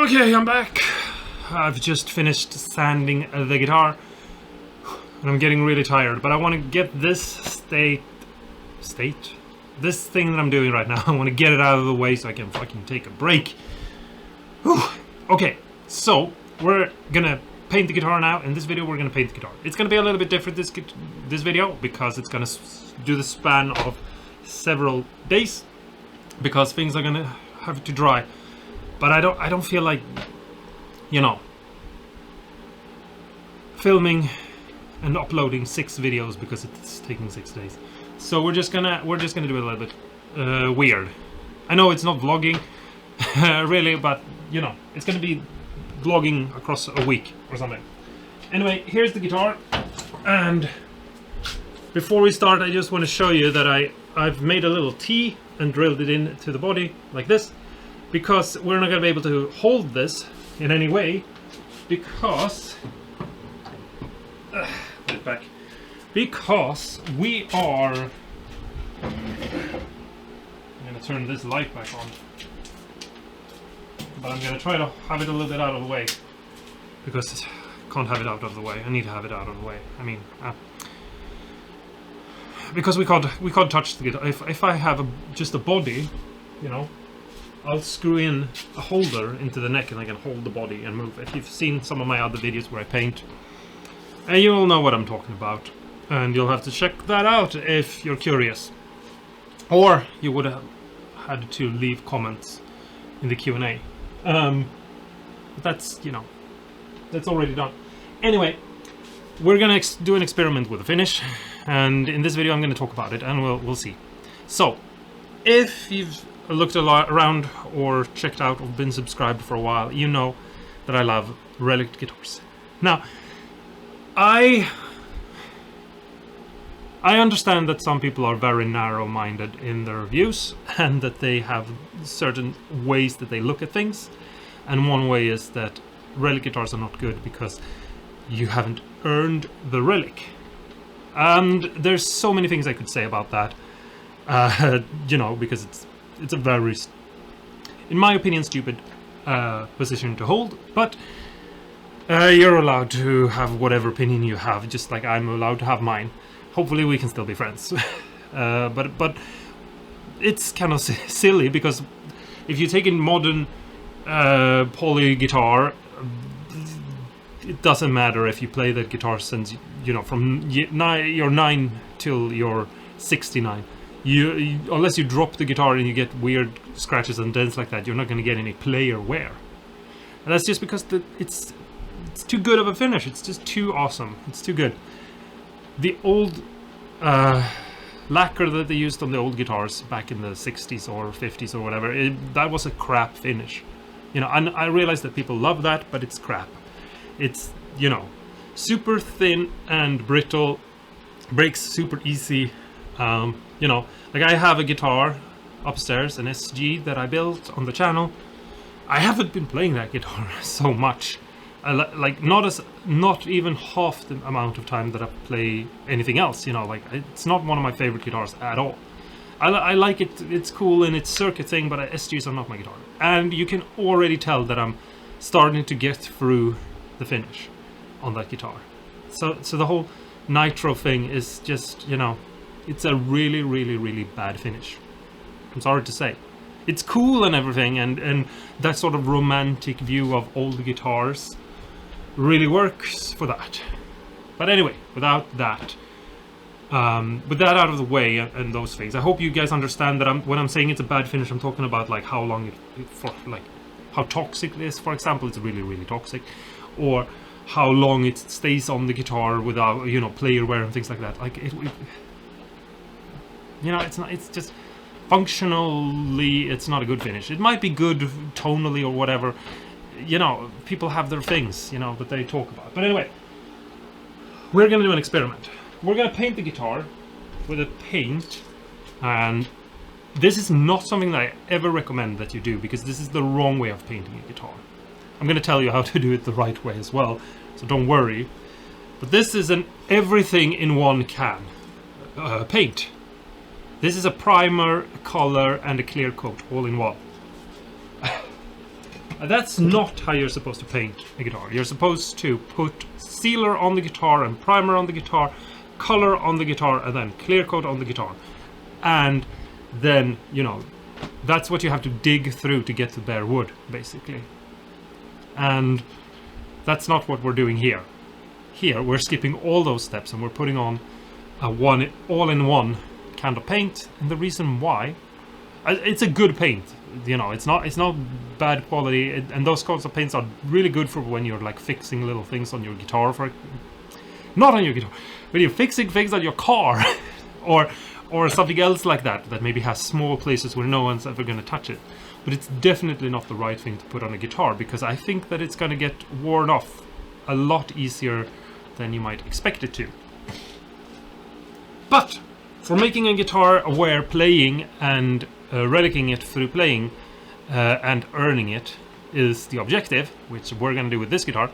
Okay, I'm back. I've just finished sanding the guitar and I'm getting really tired, but I want to get this this thing that I'm doing right now, I want to get it out of the way so I can fucking take a break. Whew. Okay, so we're gonna paint the guitar now. In this video we're gonna paint the guitar. It's gonna be a little bit different this video because it's gonna do the span of several days because things are gonna have to dry. But I don't feel like, you know, filming and uploading 6 videos because it's taking 6 days. So we're just gonna do it a little bit weird. I know it's not vlogging really, but you know, it's gonna be vlogging across a week or something. Anyway, here's the guitar, and before we start I just want to show you that I've made a little T and drilled it into the body like this, because we're not going to be able to hold this in any way because put it back, because we are, I'm going to turn this light back on, but I'm going to try to have it a little bit out of the way because I can't have it out of the way. I need to have it out of the way. I mean, because we can't touch the guitar. If I have just a body, you know, I'll screw in a holder into the neck and I can hold the body and move. If you've seen some of my other videos where I paint, and you all know what I'm talking about, and you'll have to check that out if you're curious. Or you would have had to leave comments in the Q&A. But that's, you know, that's already done. Anyway, we're gonna do an experiment with the finish, and in this video I'm gonna talk about it, and we'll see. So, if you've looked a lot around or checked out or been subscribed for a while, you know that I love Relic guitars. Now, I understand that some people are very narrow-minded in their views and that they have certain ways that they look at things, and one way is that Relic guitars are not good because you haven't earned the Relic. And there's so many things I could say about that, you know, because it's a very, in my opinion, stupid position to hold, but you're allowed to have whatever opinion you have, just like I'm allowed to have mine. Hopefully we can still be friends. But it's kind of silly because if you take in modern poly guitar, it doesn't matter if you play that guitar since, you know, from you're 9 till you're 69. You unless you drop the guitar and you get weird scratches and dents like that, you're not going to get any player wear. And that's just because it's too good of a finish. It's just too awesome. It's too good. The old lacquer that they used on the old guitars back in the 60s or 50s or whatever, that was a crap finish. You know, and I realize that people love that, but it's crap. It's, you know, super thin and brittle, breaks super easy. You know, like I have a guitar upstairs, an SG that I built on the channel. I haven't been playing that guitar so much, like not even half the amount of time that I play anything else. You know, like it's not one of my favorite guitars at all. I like it, it's cool in its circuit thing, but SGs are not my guitar. And you can already tell that I'm starting to get through the finish on that guitar. So the whole nitro thing is just, you know, it's a really, really, really bad finish. I'm sorry to say. It's cool and everything, and that sort of romantic view of old guitars really works for that. But anyway, without that, with that out of the way and those things, I hope you guys understand that when I'm saying it's a bad finish, I'm talking about like how long like how toxic it is. For example, it's really, really toxic, or how long it stays on the guitar without, you know, player wear and things like that. Like you know, it's just functionally, it's not a good finish. It might be good tonally or whatever. You know, people have their things, you know, that they talk about. But anyway, we're gonna do an experiment. We're gonna paint the guitar with a paint, and this is not something that I ever recommend that you do, because this is the wrong way of painting a guitar. I'm gonna tell you how to do it the right way as well, so don't worry. But this is an everything in one can paint. This is a primer, a color, and a clear coat all in one. That's not how you're supposed to paint a guitar. You're supposed to put sealer on the guitar and primer on the guitar, color on the guitar, and then clear coat on the guitar. And then, you know, that's what you have to dig through to get to bare wood, basically. And that's not what we're doing here. Here, we're skipping all those steps and we're putting on a all-in-one kind of paint. And the reason why, it's a good paint. You know, it's not bad quality, and those kinds of paints are really good for when you're like fixing little things on your guitar. Not on your guitar, when you're fixing things on your car, or something else like that maybe has small places where no one's ever going to touch it. But it's definitely not the right thing to put on a guitar, because I think that it's going to get worn off a lot easier than you might expect it to. But for making a guitar where playing and relicking it through playing and earning it is the objective, which we're going to do with this guitar,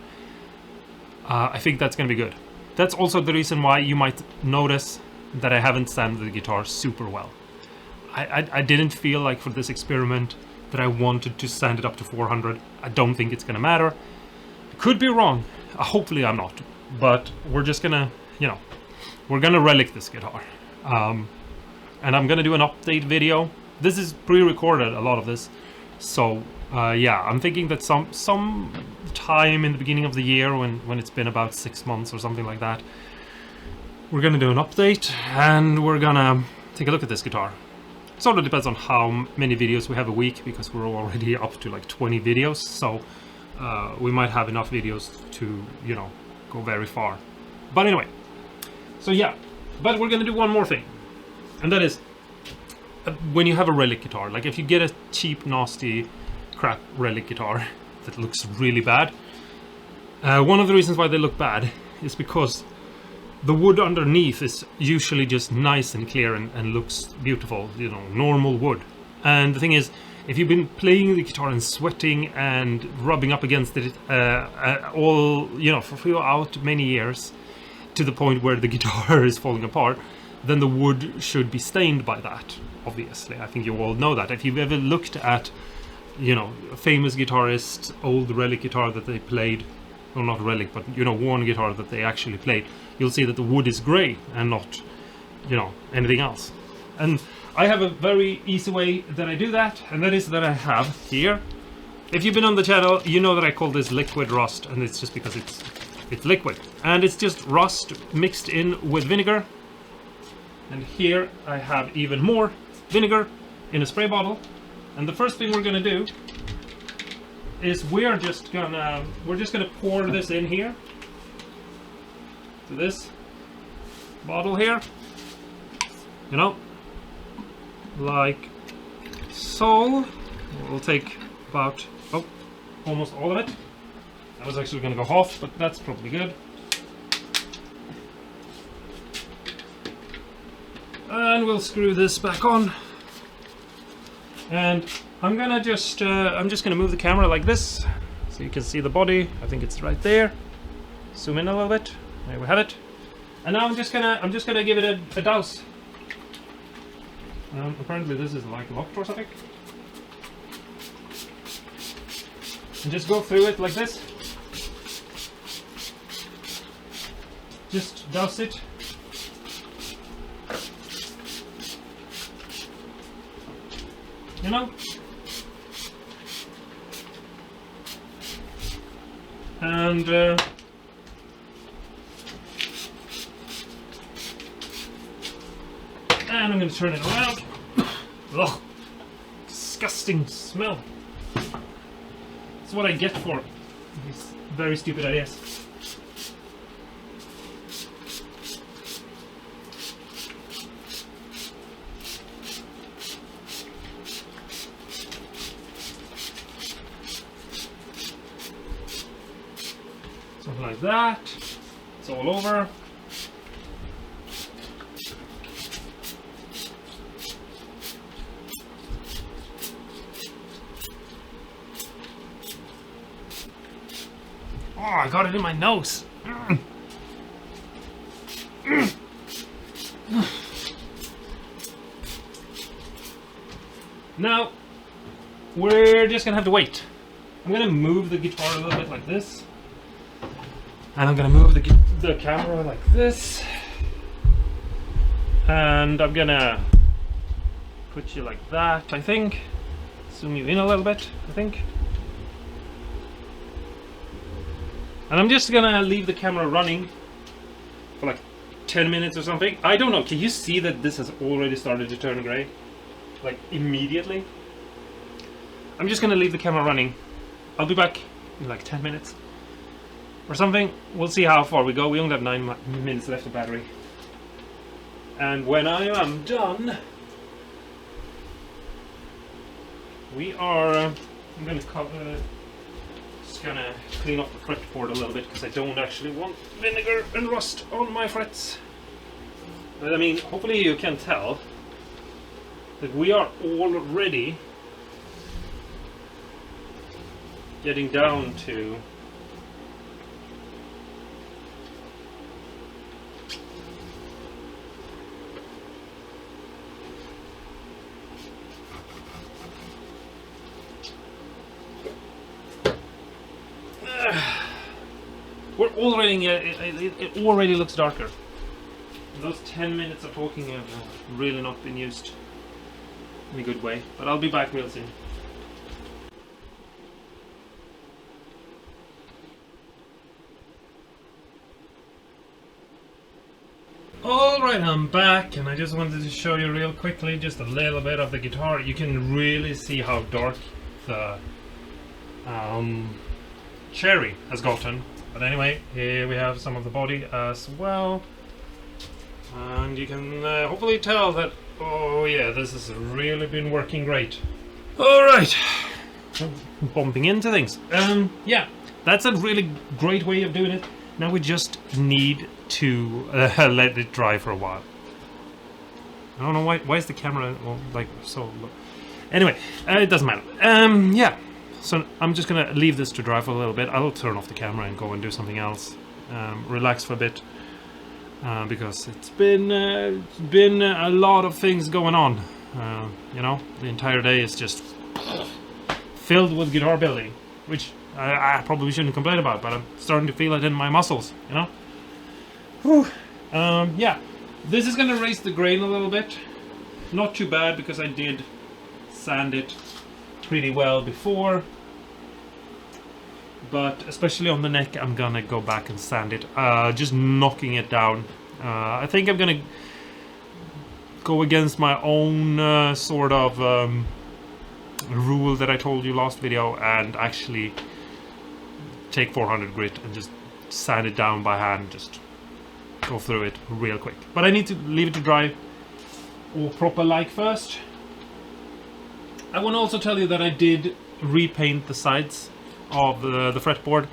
I think that's going to be good. That's also the reason why you might notice that I haven't sanded the guitar super well. I didn't feel like for this experiment that I wanted to sand it up to 400. I don't think it's going to matter. I could be wrong. Hopefully I'm not. But we're just going to, you know, we're going to relic this guitar. And I'm going to do an update video. This is pre-recorded, a lot of this. So, yeah, I'm thinking that some time in the beginning of the year, when it's been about 6 months or something like that, we're going to do an update and we're going to take a look at this guitar. Sort of depends on how many videos we have a week, because we're already up to like 20 videos. So we might have enough videos to, you know, go very far. But anyway, so yeah, but we're going to do one more thing. And that is, when you have a relic guitar, like if you get a cheap, nasty, crap relic guitar that looks really bad, one of the reasons why they look bad is because the wood underneath is usually just nice and clear and looks beautiful, you know, normal wood. And the thing is, if you've been playing the guitar and sweating and rubbing up against it all, you know, throughout many years, to the point where the guitar is falling apart, then the wood should be stained by that, obviously. I think you all know that. If you've ever looked at, you know, a famous guitarist, old relic guitar that they played, well, not relic, but, you know, worn guitar that they actually played, you'll see that the wood is grey and not, you know, anything else. And I have a very easy way that I do that, and that is that I have here. If you've been on the channel, you know that I call this liquid rust, and it's just because it's liquid. And it's just rust mixed in with vinegar. And here I have even more vinegar in a spray bottle. And the first thing we're gonna do is we're just gonna pour this in here to this bottle here, you know, like so. We'll take about almost all of it. I was actually gonna go half, but that's probably good. And we'll screw this back on. And I'm just gonna move the camera like this, so you can see the body. I think it's right there. Zoom in a little bit. There we have it. And now I'm just gonna give it a douse. Apparently this is like locked or something. And just go through it like this. Just douse it. You know? And I'm going to turn it around. Ugh, disgusting smell. That's what I get for these very stupid ideas. Something like that. It's all over. Oh, I got it in my nose. Now, we're just gonna have to wait. I'm gonna move the guitar a little bit like this, and I'm gonna move the camera like this, and I'm gonna put you like that, I think. Zoom you in a little bit, I think. And I'm just gonna leave the camera running for like 10 minutes or something. I don't know, can you see that this has already started to turn gray? Like immediately? I'm just gonna leave the camera running. I'll be back in like 10 minutes or something. We'll see how far we go. We only have 9 minutes left of battery. And when I am done, we are, I'm gonna cover, just gonna clean up the fretboard a little bit because I don't actually want vinegar and rust on my frets. But I mean, hopefully you can tell that we are already getting down to we're already it already looks darker. Those 10 minutes of talking have really not been used in a good way, but I'll be back real soon. Alright, I'm back, and I just wanted to show you real quickly just a little bit of the guitar. You can really see how dark the cherry has gotten. But anyway, here we have some of the body as well. And you can hopefully tell that, oh yeah, this has really been working great. Alright, bumping into things. Yeah, that's a really great way of doing it. Now we just need to let it dry for a while. I don't know why is the camera like so low. Anyway, it doesn't matter. Yeah, so I'm just gonna leave this to dry for a little bit. I'll turn off the camera and go and do something else. Relax for a bit. Because it's been a lot of things going on. You know, the entire day is just filled with guitar building, which I probably shouldn't complain about, but I'm starting to feel it in my muscles, you know? Whew. Yeah, this is gonna raise the grain a little bit. Not too bad, because I did sand it pretty well before. But especially on the neck, I'm gonna go back and sand it, just knocking it down. I think I'm gonna go against my own sort of rule that I told you last video, and actually take 400 grit and just sand it down by hand, just go through it real quick. But I need to leave it to dry or proper like first. I want to also tell you that I did repaint the sides of the fretboard.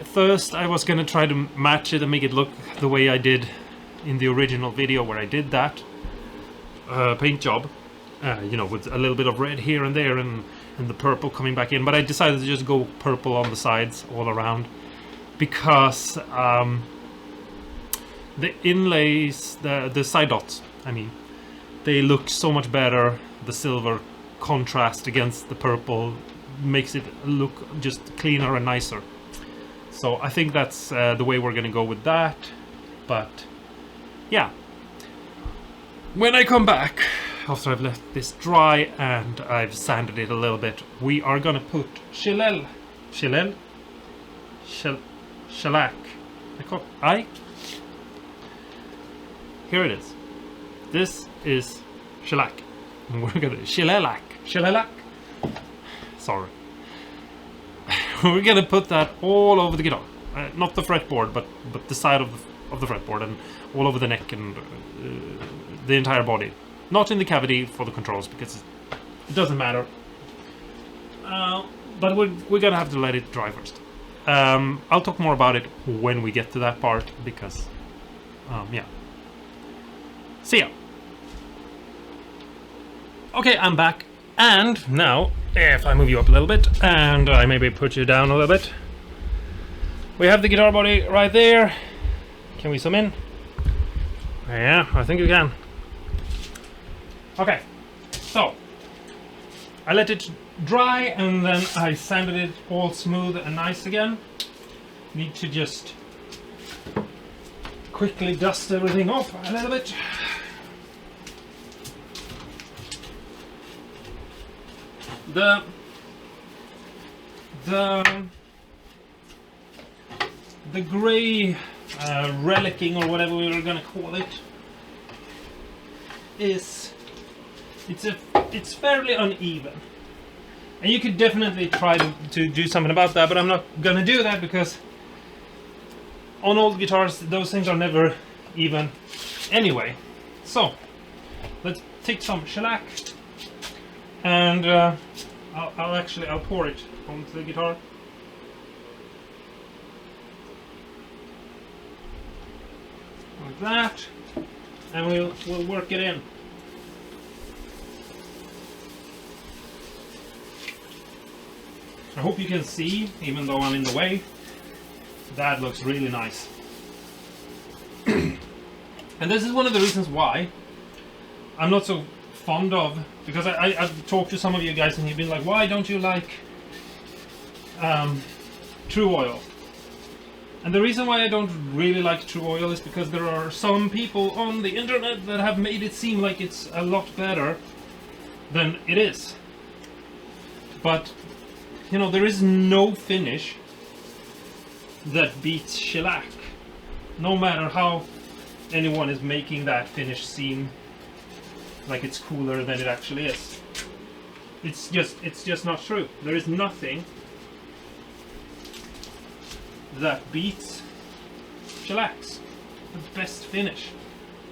First I was gonna try to match it and make it look the way I did in the original video where I did that paint job, you know, with a little bit of red here and there and the purple coming back in, but I decided to just go purple on the sides all around because the inlays, the side dots, I mean, they look so much better. The silver contrast against the purple makes it look just cleaner and nicer. So I think that's the way we're gonna go with that. But yeah, when I come back after I've let this dry and I've sanded it a little bit, we are gonna put shellac. Here it is. This is shellac. And we're gonna shellac. Sorry. We're gonna put that all over the guitar, not the fretboard, but the side of the fretboard, and all over the neck and the entire body. Not in the cavity for the controls, because it doesn't matter. But we're gonna have to let it dry first. I'll talk more about it when we get to that part, because yeah. See ya. Okay, I'm back, and now if I move you up a little bit and I maybe put you down a little bit, we have the guitar body right there. Can we zoom in? Yeah, I think you can. Okay, so I let it dry, and then I sanded it all smooth and nice again. Need to just quickly dust everything off a little bit. The gray relicing, or whatever we were gonna call it, it's fairly uneven, and you could definitely try to do something about that, but I'm not gonna do that because on old guitars those things are never even anyway. So let's take some shellac, and I'll pour it onto the guitar. Like that, and we'll work it in. I hope you can see, even though I'm in the way. That looks really nice. And this is one of the reasons why I'm not so fond of, because I've talked to some of you guys and you've been like, why don't you like True Oil? And the reason why I don't really like True Oil is because there are some people on the internet that have made it seem like it's a lot better than it is. But, you know, there is no finish that beats shellac. No matter how anyone is making that finish seem like it's cooler than it actually is. It's just not true. There is nothing that beats shellac's the best finish.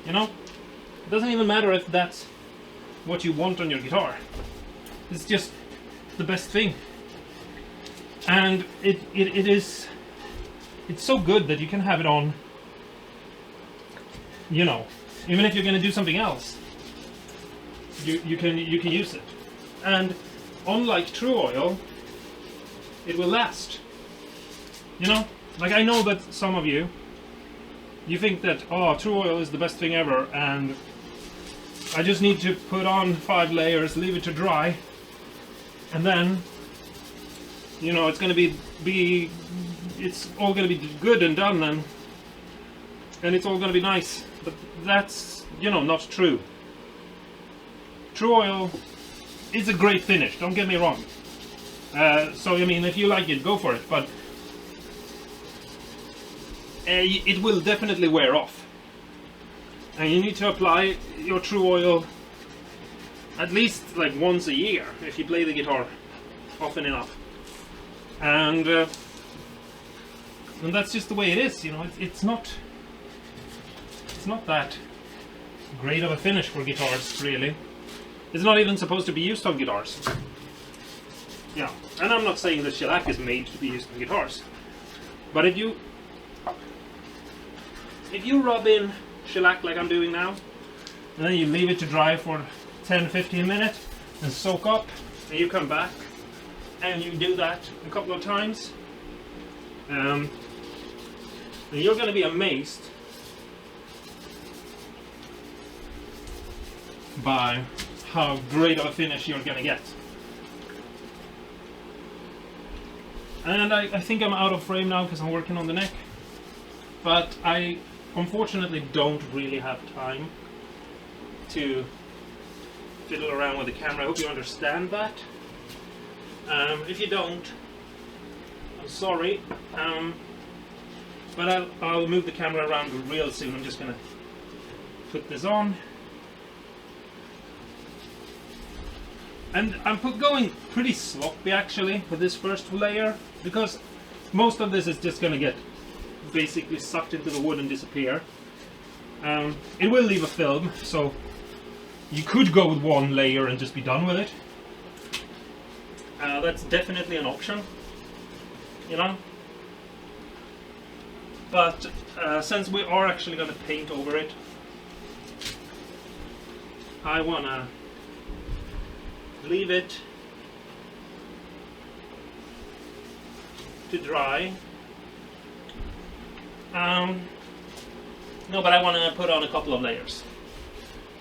You know? It doesn't even matter if that's what you want on your guitar. It's just the best thing. And it's so good that you can have it on, you know, even if you're going to do something else, you can use it. And unlike True Oil, it will last. You know, like I know that some of you think that, oh, True Oil is the best thing ever, and I just need to put on 5 layers, leave it to dry, and then, you know, it's going to be it's all going to be good and done, and it's all going to be nice. But that's, you know, not true. True Oil is a great finish, don't get me wrong. So I mean, if you like it, go for it, but it will definitely wear off, and you need to apply your True Oil at least like once a year if you play the guitar often enough. And that's just the way it is, you know. It's not that great of a finish for guitars, really. It's not even supposed to be used on guitars. Yeah, and I'm not saying that shellac is made to be used on guitars, but if you rub in shellac like I'm doing now, and then you leave it to dry for 10-15 minutes and soak up, and you come back and you do that a couple of times, then you're going to be amazed by how great of a finish you're going to get. And I think I'm out of frame now because I'm working on the neck, but I unfortunately don't really have time to fiddle around with the camera. I hope you understand that. If you don't, I'm sorry, but I'll move the camera around real soon. I'm just gonna put this on, and I'm going pretty sloppy actually with this first layer, because most of this is just gonna get basically sucked into the wood and disappear. It will leave a film, so you could go with one layer and just be done with it. That's definitely an option, you know. But since we are actually going to paint over it, I want to leave it to dry. No, but I want to put on a couple of layers.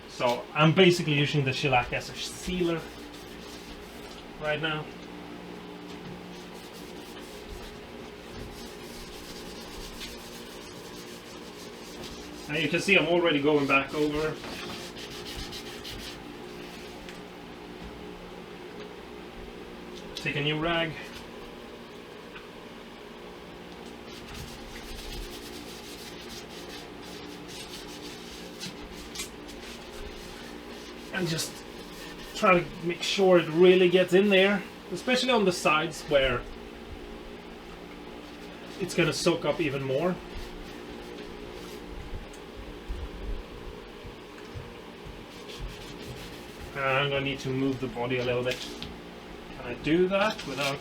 So I'm basically using the shellac as a sealer. right now. Now you can see I'm already going back over. Take a new rag. And just try to make sure it really gets in there, especially on the sides where it's gonna soak up even more. And I need to move the body a little bit. Can I do that without...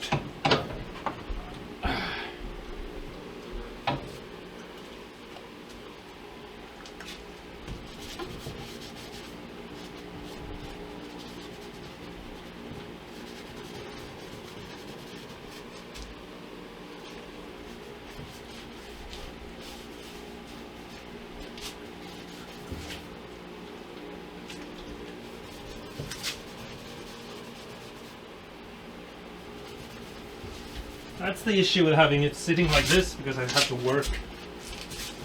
That's the issue with having it sitting like this, because I have to work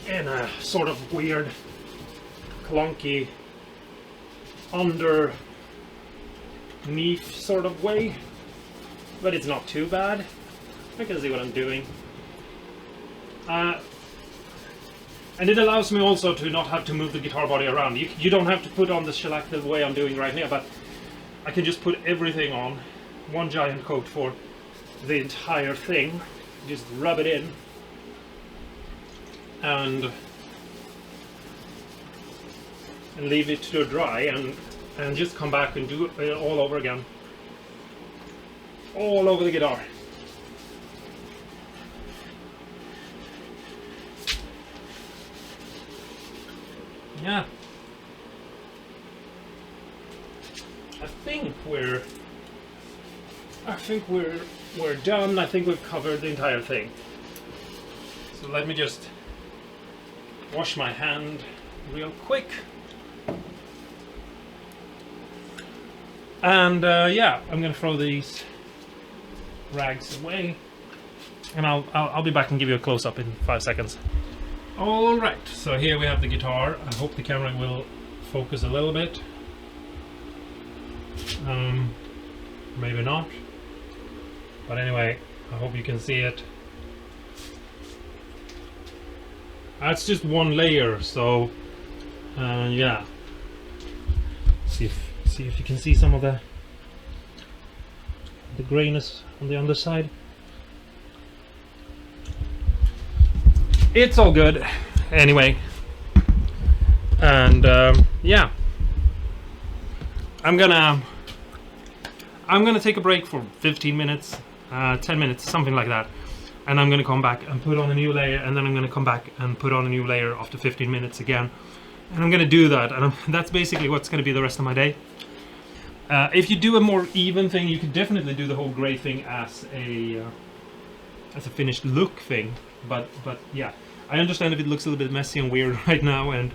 in a sort of weird, clunky, underneath sort of way. But it's not too bad. I can see what I'm doing. And it allows me also to not have to move the guitar body around. You don't have to put on the shellac the way I'm doing right now, but I can just put everything on. One giant coat for the entire thing. Just rub it in. And leave it to dry and just come back and do it all over again. All over the guitar. Yeah. I think we're done. I think we've covered the entire thing. So let me just wash my hand real quick. And yeah, I'm gonna throw these rags away, and I'll be back and give you a close-up in 5 seconds. All right, so here we have the guitar. I hope the camera will focus a little bit. Maybe not. But anyway, I hope you can see it. That's just one layer, so yeah. See if you can see some of the grayness on the underside. It's all good anyway. And yeah, I'm gonna take a break for 15 minutes, 10 minutes, something like that, and I'm gonna come back and put on a new layer, and then I'm gonna come back and put on a new layer after 15 minutes again, and I'm gonna do that, and that's basically what's gonna be the rest of my day. If you do a more even thing, you could definitely do the whole gray thing as a finished look thing, but yeah, I understand if it looks a little bit messy and weird right now, and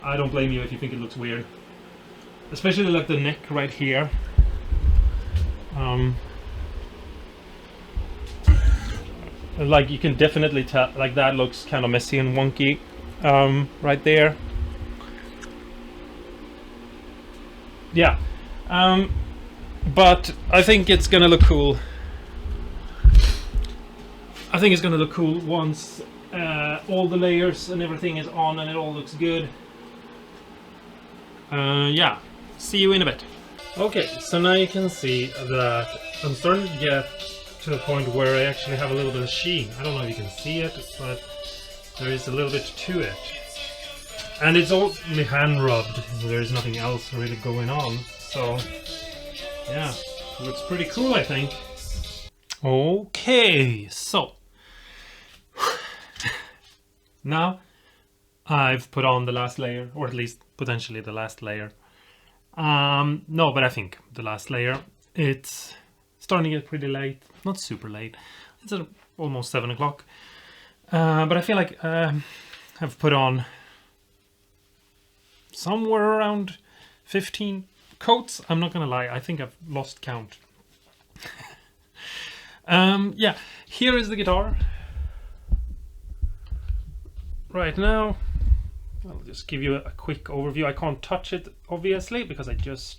I don't blame you if you think it looks weird, especially like the neck right here. Like you can definitely tell, like that looks kind of messy and wonky right there. Yeah, but I think it's gonna look cool. I think it's gonna look cool once all the layers and everything is on and it all looks good. Yeah, see you in a bit. Okay, so now you can see that I'm starting to get to the point where I actually have a little bit of sheen. I don't know if you can see it, but there is a little bit to it. And it's all hand rubbed. There's nothing else really going on. So, yeah, looks pretty cool, I think. Okay, so now I've put on the last layer, or at least potentially the last layer. No, but I think the last layer. It's starting to get pretty late, not super late. It's at almost 7 o'clock. But I feel like I've put on somewhere around 15 coats. I'm not gonna lie, I think I've lost count. Yeah, here is the guitar. Right now, I'll just give you a quick overview. I can't touch it, obviously, because as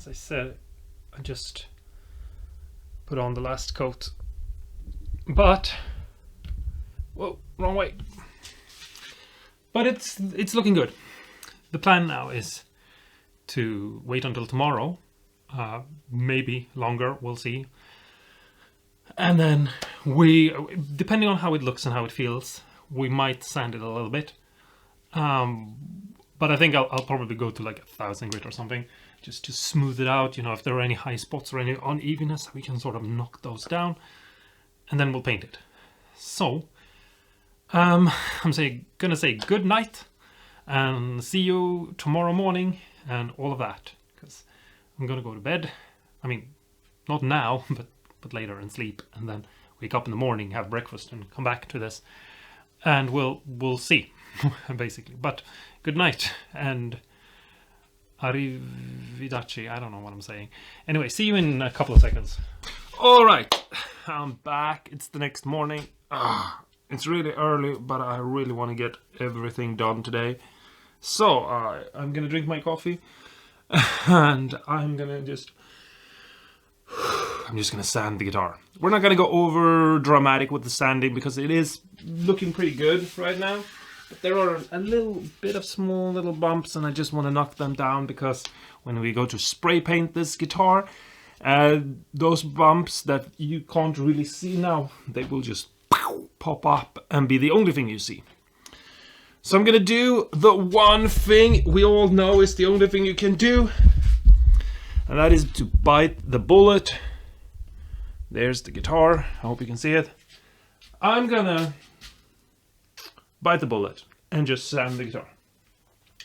I said, I just put on the last coat. But, whoa, wrong way. But it's looking good. The plan now is to wait until tomorrow, maybe longer, we'll see. And then depending on how it looks and how it feels, we might sand it a little bit. But I think I'll probably go to like 1,000 grit or something, just to smooth it out. You know, if there are any high spots or any unevenness, we can sort of knock those down, and then we'll paint it. So, I'm gonna say good night, and see you tomorrow morning, and all of that, because I'm gonna go to bed. I mean, not now, but later, and sleep, and then wake up in the morning, have breakfast, and come back to this, and we'll see, basically. But good night, and arrivederci. I don't know what I'm saying. Anyway, see you in a couple of seconds. All right, I'm back. It's the next morning. It's really early, but I really want to get everything done today. So I'm gonna drink my coffee, and I'm just gonna sand the guitar. We're not gonna go over dramatic with the sanding because it is looking pretty good right now. But there are a little bit of small little bumps, and I just want to knock them down, because when we go to spray paint this guitar, those bumps that you can't really see now, they will just pop up and be the only thing you see. So I'm gonna do the one thing we all know is the only thing you can do, and that is to bite the bullet. There's the guitar. I hope you can see it. I'm gonna bite the bullet and just sand the guitar.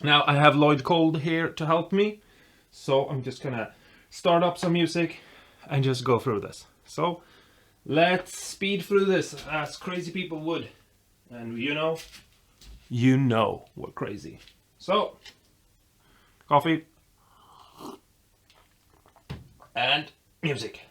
Now I have Lloyd Cole here to help me, so I'm just gonna start up some music and just go through this. So let's speed through this as crazy people would, and you know we're crazy. So coffee and music.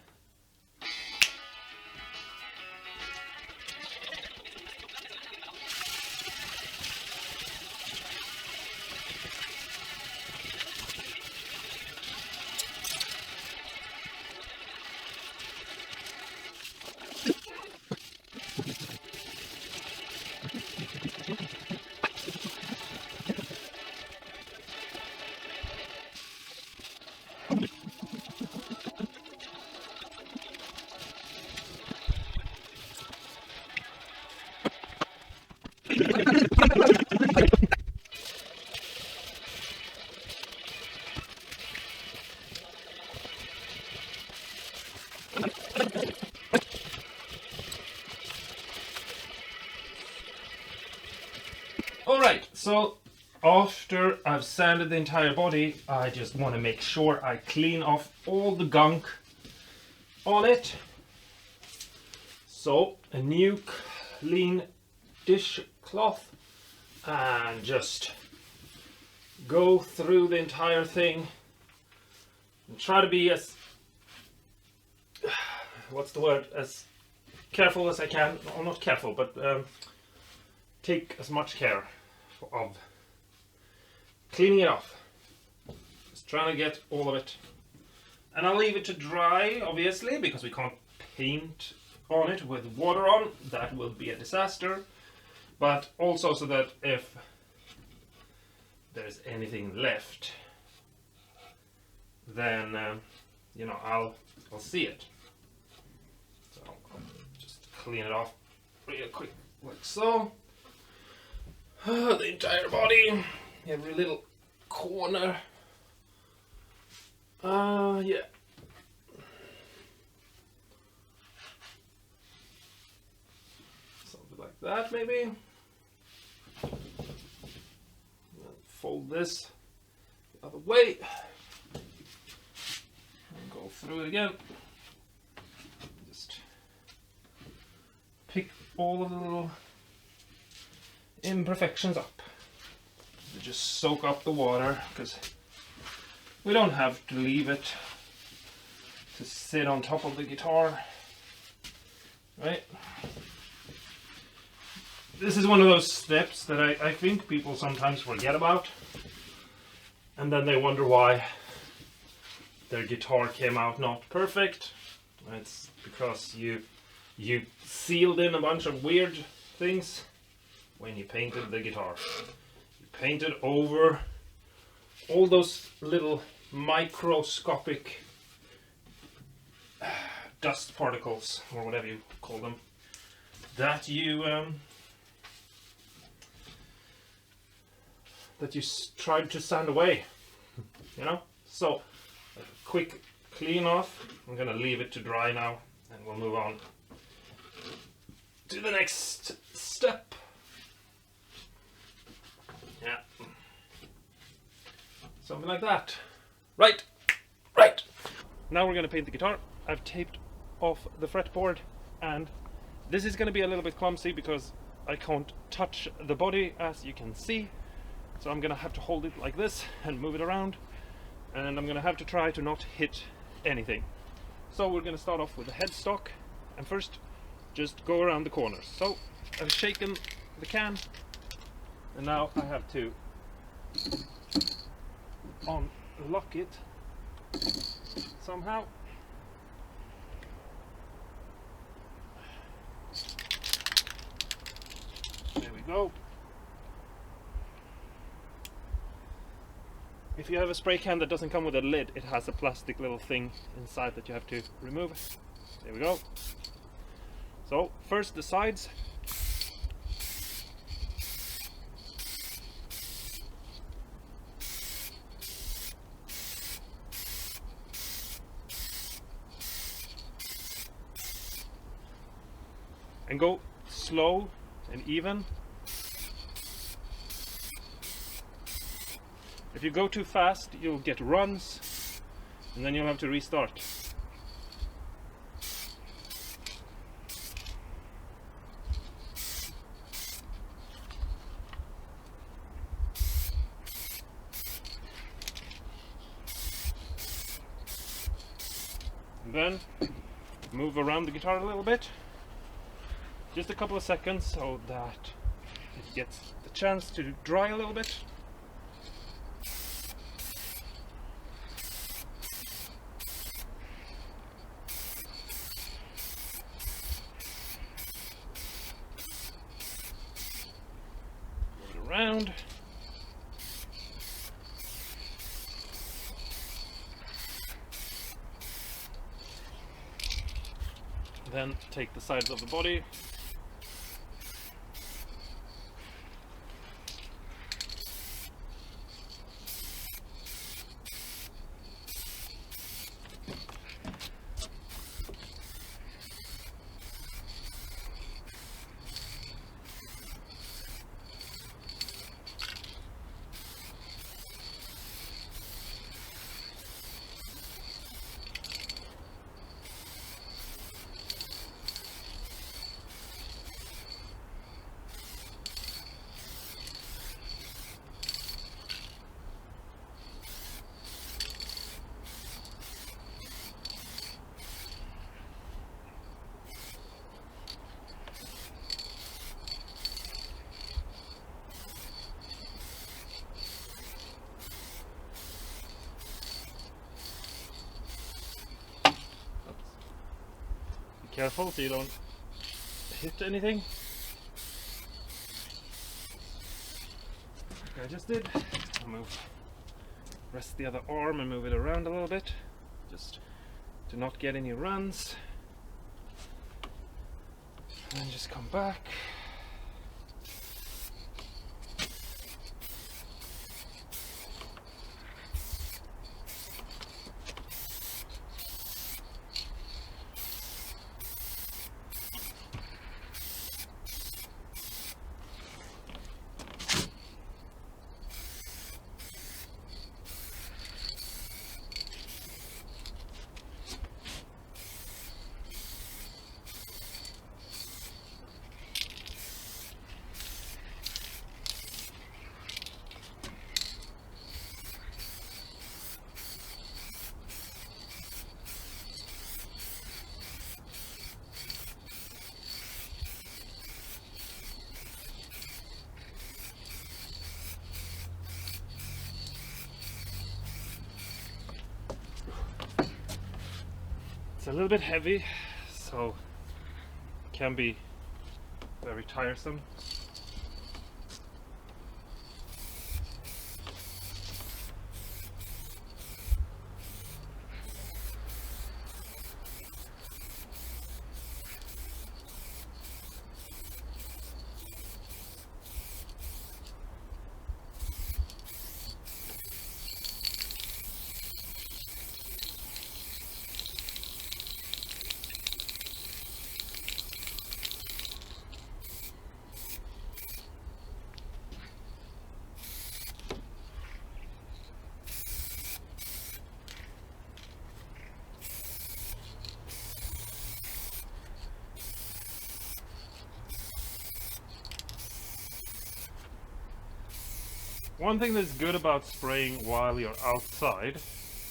Alright, so after I've sanded the entire body, I just want to make sure I clean off all the gunk on it. So a new clean dishcloth, and just go through the entire thing and try to be as, what's the word, as careful as I can. Well, not careful, but take as much care of cleaning it off. Just trying to get all of it, and I'll leave it to dry, obviously, because we can't paint on it with water on. That will be a disaster. But also so that if there's anything left, then you know, I'll see it. So I'll just clean it off real quick, like so. The entire body, every little corner. Yeah. Something like that, maybe. Fold this the other way. And go through it again. Just pick all of the little imperfections up. Just soak up the water, because we don't have to leave it to sit on top of the guitar, right? This is one of those steps that I think people sometimes forget about, and then they wonder why their guitar came out not perfect. It's because you sealed in a bunch of weird things when you painted the guitar. You painted over all those little microscopic dust particles, or whatever you call them, that you tried to sand away, you know. So a quick clean off. I'm gonna leave it to dry now, and we'll move on to the next step. Yeah, something like that. Right. Now we're gonna paint the guitar. I've taped off the fretboard, and this is gonna be a little bit clumsy because I can't touch the body, as you can see. So I'm gonna have to hold it like this and move it around, and I'm gonna have to try to not hit anything. So we're gonna start off with the headstock, and first just go around the corners. So I've shaken the can, and now I have to unlock it somehow. There we go. If you have a spray can that doesn't come with a lid, it has a plastic little thing inside that you have to remove. There we go. So first the sides. And go slow and even. If you go too fast, you'll get runs, and then you'll have to restart. And then move around the guitar a little bit. Just a couple of seconds so that it gets the chance to dry a little bit. Around. Then take the sides of the body. Careful so you don't hit anything. Like I just did. I'll rest the other arm and move it around a little bit, just to not get any runs. And then just come back. It's a little bit heavy, so it can be very tiresome. One thing that's good about spraying while you're outside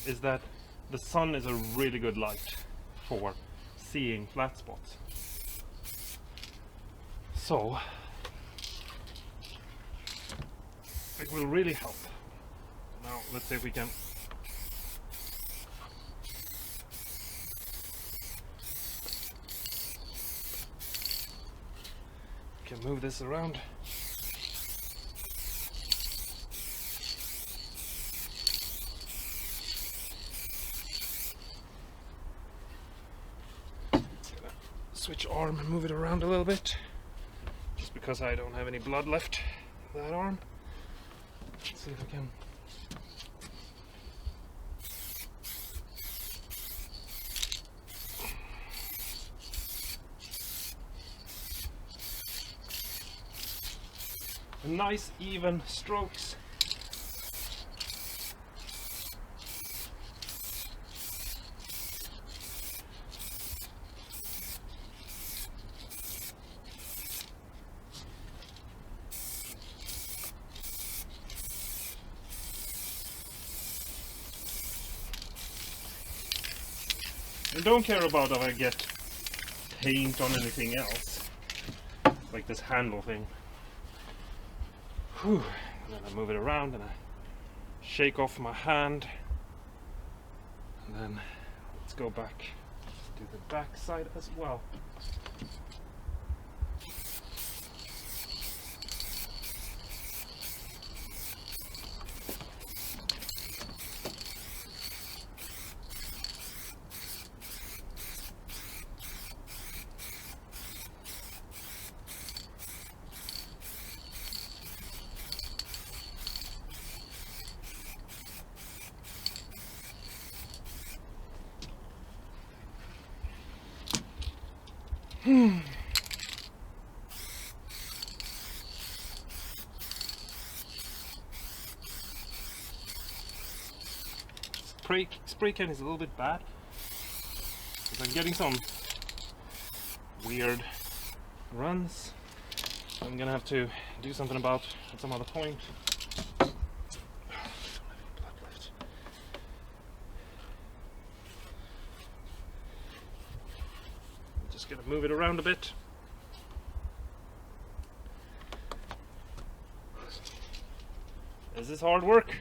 is that the sun is a really good light for seeing flat spots. So it will really help. Now let's see if we can move this around. Switch arm and move it around a little bit, just because I don't have any blood left in that arm. Let's see if I can. Nice even strokes. I don't care about if I get paint on anything else, like this handle thing. Whew. And then I move it around and I shake off my hand, and then let's go back to the back side as well. Spray can is a little bit bad because I'm getting some weird runs. I'm gonna have to do something about at some other point. I don't have any blood left. I'm just gonna move it around a bit. This is hard work.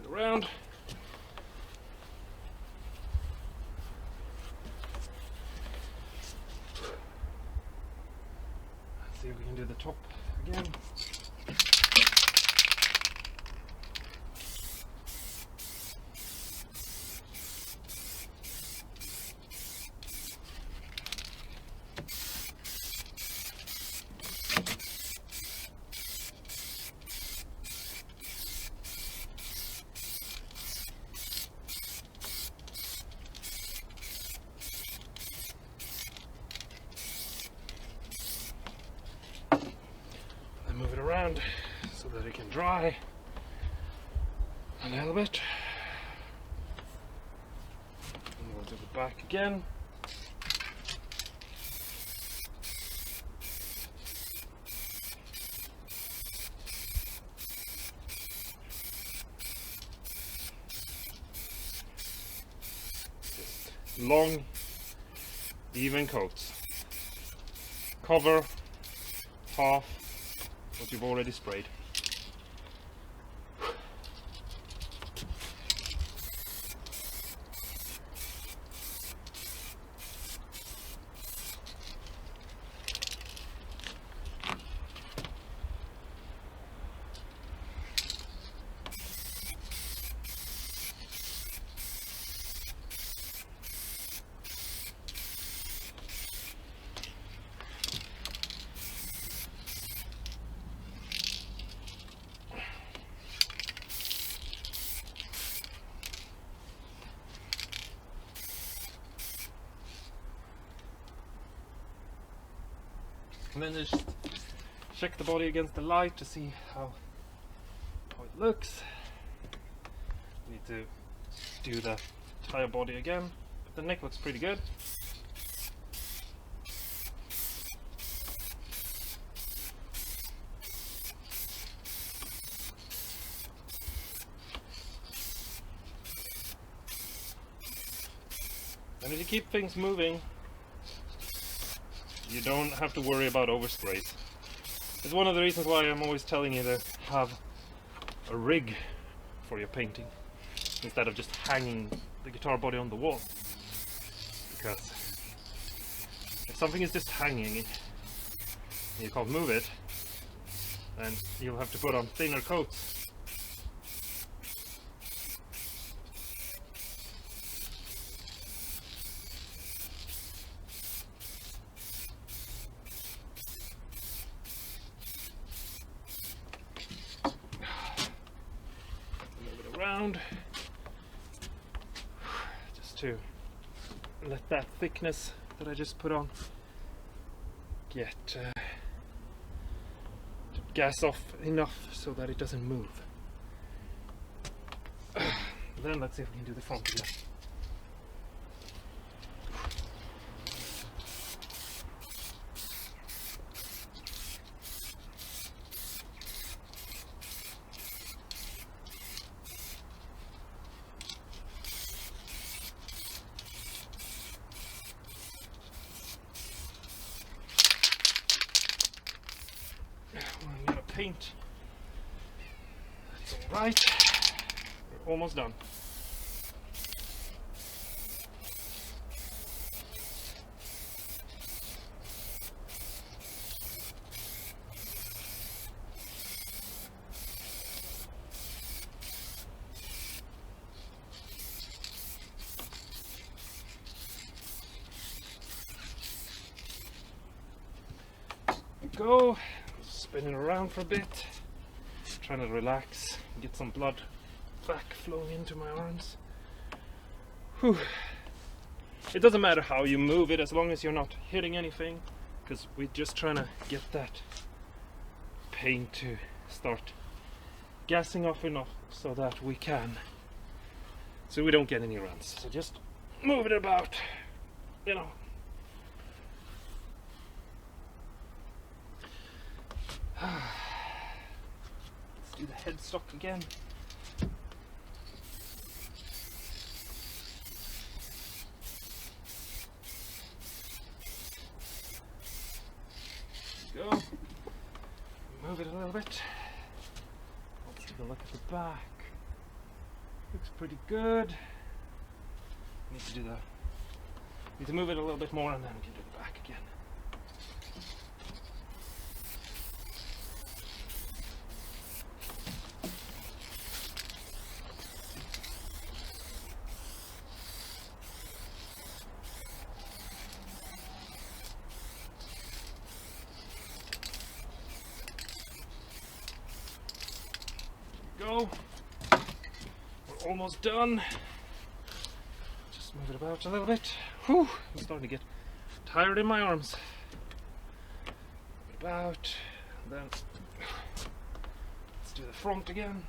Around. Let's see if we can do the top again. Move it around so that it can dry a little bit. And we'll do the back again. long, even coats. Cover half what you've already sprayed. And then just check the body against the light to see how it looks. Need to do the entire body again, but the neck looks pretty good. And if you keep things moving, you don't have to worry about oversprays. It's one of the reasons why I'm always telling you to have a rig for your painting instead of just hanging the guitar body on the wall. Because if something is just hanging and you can't move it, then you'll have to put on thinner coats. Around just to let that thickness that I just put on get to gas off enough so that it doesn't move. Then let's see if we can do the front again. I'm gonna paint. That's all right. We're almost done. Go. Spinning around for a bit, trying to relax, get some blood back flowing into my arms. Whew. It doesn't matter how you move it as long as you're not hitting anything, because we're just trying to get that paint to start gassing off enough so that we don't get any runs. So just move it about, you know. Let's do the headstock again. There we go. Move it a little bit. Let's take a look at the back. Looks pretty good. Need to do that. Need to move it a little bit more and then we can do the back again. Go. We're almost done. Just move it about a little bit. Whew, I'm starting to get tired in my arms. About, then let's do the front again.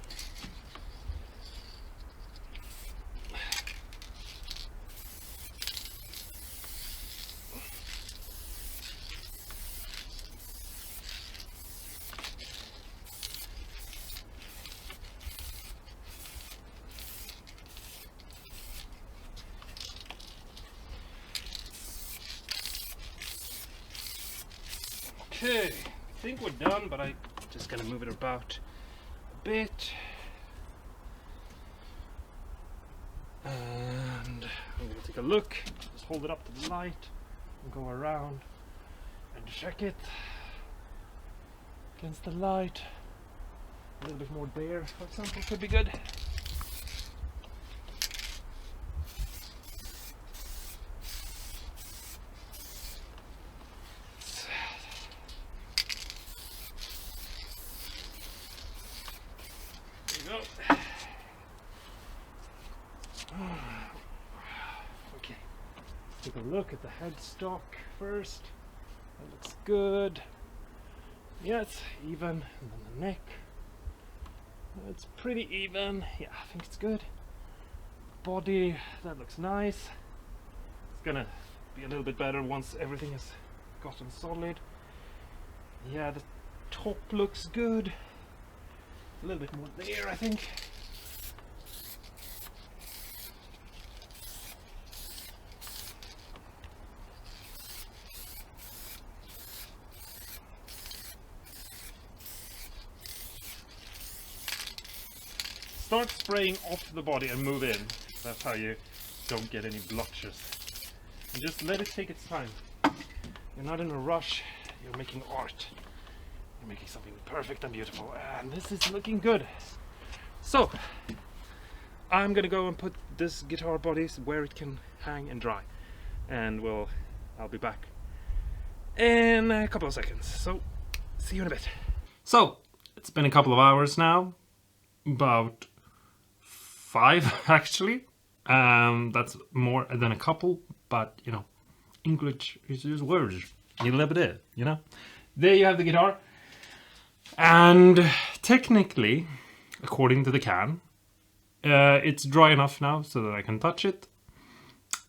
Okay, I think we're done, but I'm just gonna move it about a bit. And I'm gonna take a look, just hold it up to the light and go around and check it against the light. A little bit more there, for example, could be good. There you go. Okay, take a look at the headstock first. That looks good. Yeah, it's even. And then the neck. It's pretty even. Yeah, I think it's good. Body, that looks nice. It's gonna be a little bit better once everything has gotten solid. Yeah, the top looks good. A little bit more there, I think. Start spraying off the body and move in. That's how you don't get any blotches. And just let it take its time. You're not in a rush, you're making art. You're making something perfect and beautiful. And this is looking good. So, I'm gonna go and put this guitar body where it can hang and dry. And I'll be back in a couple of seconds. So, see you in a bit. So, it's been a couple of hours now. About 5 actually. That's more than a couple, but you know, English is just words. You live it, you know. There you have the guitar, and technically, according to the can, it's dry enough now so that I can touch it,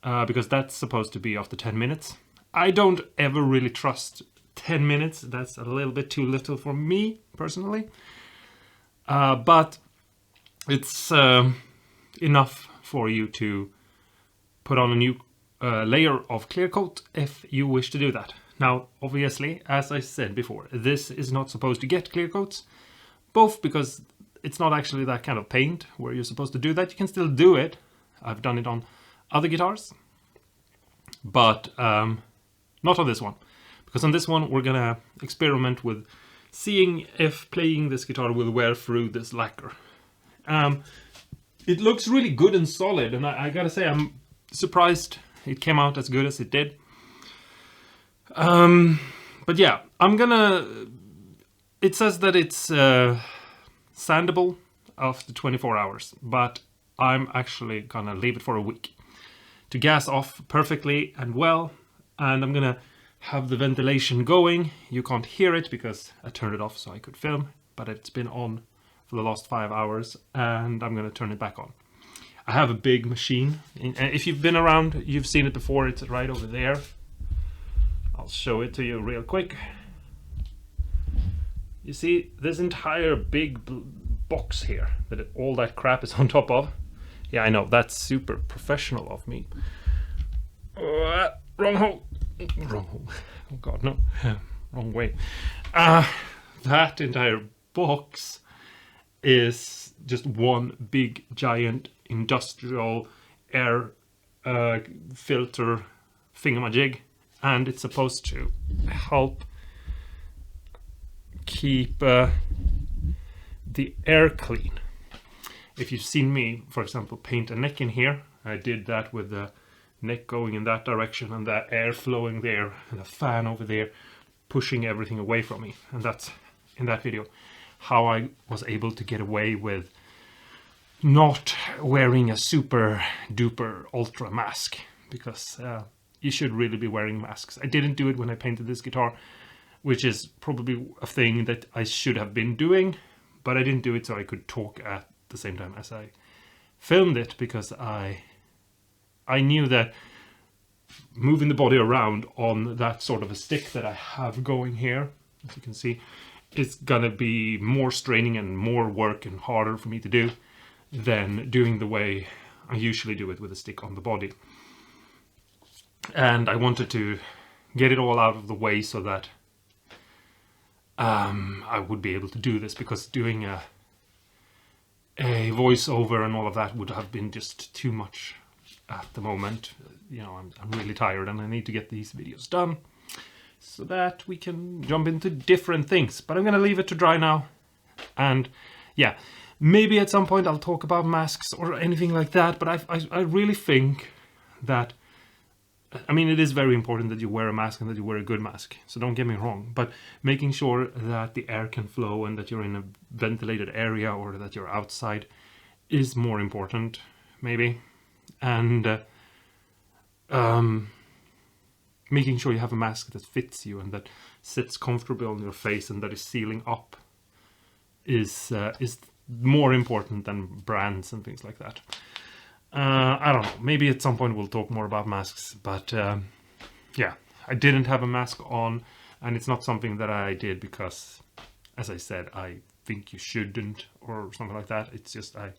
because that's supposed to be after 10 minutes. I don't ever really trust 10 minutes. That's a little bit too little for me personally, but it's enough for you to put on a new layer of clear coat if you wish to do that. Now, obviously, as I said before, this is not supposed to get clear coats, both because it's not actually that kind of paint where you're supposed to do that. You can still do it. I've done it on other guitars, but not on this one, because on this one we're gonna experiment with seeing if playing this guitar will wear through this lacquer. It looks really good and solid, and I gotta say I'm surprised it came out as good as it did. But yeah, it says that it's sandable after 24 hours, but I'm actually gonna leave it for a week to gas off perfectly and well, and I'm gonna have the ventilation going. You can't hear it because I turned it off so I could film, but it's been on for the last 5 hours, and I'm gonna turn it back on. I have a big machine. If you've been around, you've seen it before. It's right over there. I'll show it to you real quick. You see this entire big box here that all that crap is on top of? Yeah, I know, that's super professional of me. Wrong hole. Wrong hole. Oh god, no. Wrong way. That entire box is just one big giant industrial air filter thingamajig, and it's supposed to help keep the air clean. If you've seen me, for example, paint a neck in here, I did that with the neck going in that direction and that air flowing there and a fan over there pushing everything away from me. And that's in that video how I was able to get away with not wearing a super duper ultra mask, because you should really be wearing masks. I didn't do it when I painted this guitar, which is probably a thing that I should have been doing, but I didn't do it so I could talk at the same time as I filmed it, because I knew that moving the body around on that sort of a stick that I have going here, as you can see, is gonna be more straining and more work and harder for me to do than doing the way I usually do it with a stick on the body. And I wanted to get it all out of the way so that I would be able to do this, because doing a voiceover and all of that would have been just too much at the moment. You know, I'm really tired and I need to get these videos done so that we can jump into different things. But I'm gonna leave it to dry now, and yeah, maybe at some point I'll talk about masks or anything like that. But I really think that, I mean, it is very important that you wear a mask and that you wear a good mask, so don't get me wrong, but making sure that the air can flow and that you're in a ventilated area or that you're outside is more important, maybe. And making sure you have a mask that fits you and that sits comfortably on your face and that is sealing up is more important than brands and things like that. I don't know, maybe at some point we'll talk more about masks, but yeah, I didn't have a mask on, and it's not something that I did because, as I said, I think you shouldn't or something like that. It's just I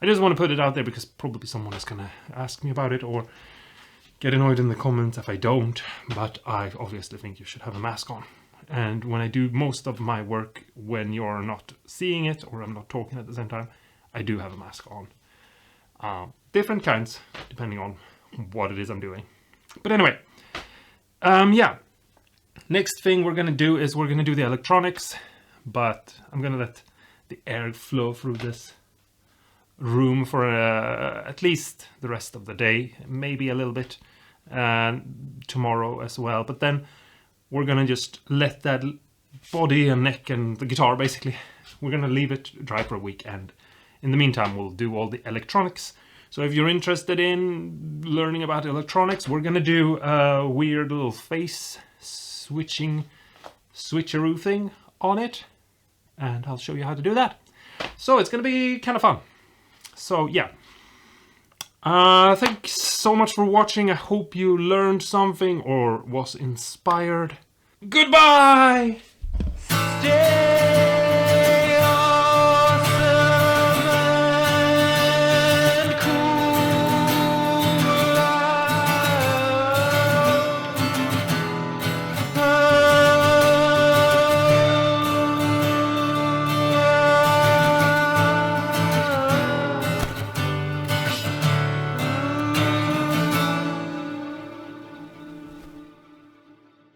just want to put it out there because probably someone is gonna ask me about it or get annoyed in the comments if I don't, but I obviously think you should have a mask on. And when I do most of my work, when you're not seeing it or I'm not talking at the same time, I do have a mask on. Different kinds, depending on what it is I'm doing. But anyway, yeah. Next thing we're gonna do is we're gonna do the electronics, but I'm gonna let the air flow through this room for at least the rest of the day, maybe a little bit tomorrow as well. But then we're gonna just let that body and neck and the guitar, basically, we're gonna leave it dry for a week, and in the meantime we'll do all the electronics. So if you're interested in learning about electronics, we're gonna do a weird little face switcheroo thing on it, and I'll show you how to do that. So it's gonna be kind of fun. So yeah, thanks so much for watching. I hope you learned something or was inspired. Goodbye! Stay